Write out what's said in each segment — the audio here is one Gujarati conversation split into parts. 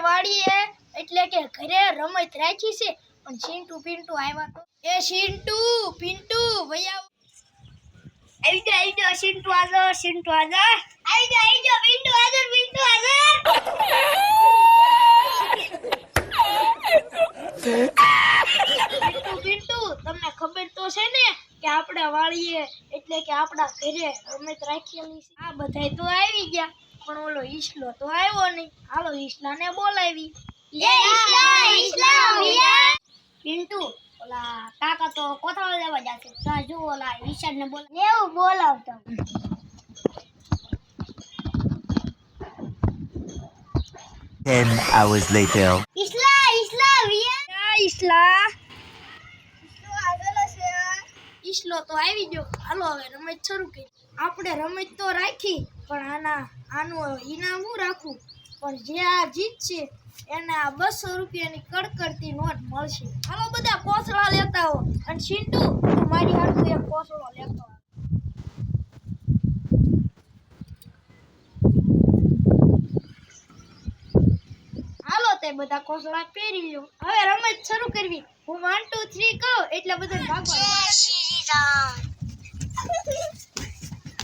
વાડીએ એટલે કે ઘરે રમત રાખી છે પણ સિન્ટુ પિન્ટુ આવ્યા તો એ સિન્ટુ પિન્ટુ ભૈયા આવી જાઓ સિન્ટુ આજો આવી જાઓ પિન્ટુ આજો પિન્ટુ તમને ખબર તો છે ને કે આપણે વાળીએ એટલે કે આપણા ઘરે રમત રાખેલી છે આ બધાય તો આવી ગયા પણ ઓલો ઈસલો તો આવ્યો નહીં હાલો ઈસલાને બોલાવી પિન્ટુ ઓલા કાકા તો કોથળો લેવા જશે તો જો ઓલા ઈશાનને બોલાવતો 10 hours later. ઈસલો તો આવી ગયો હાલો હવે રમત શરૂ કરી આપણે રમત તો રાખી પણ આનું ઇનામ હું રાખું પણ જે આ જીતશે એને આ 200 રૂપિયાની કડકડતી નોટ મળશે હાલો બધા કોસળા લેતા હો અને સિન્ટુ તું મારી હાથું એક કોસળો લેતો હાલો તે બધા કોસળા પહેરી લો હવે રમત શરૂ કરવી હું 1 2 3 કહું એટલે બધા ભાગવા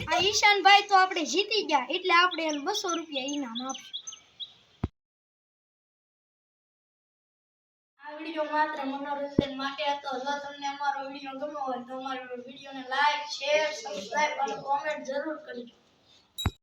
આ ઈશાનભાઈ તો આપણે જીતી ગયા એટલે આપણે એને 200 રૂપિયા ઇનામ આપશું આ વિડિયો માત્ર મનોરંજન માટે હતો જો તમને અમારો વિડિયો ગમ્યો હોય તો અમારો વિડિયોને લાઈક શેર સબસ્ક્રાઇબ અને કોમેન્ટ જરૂર કરજો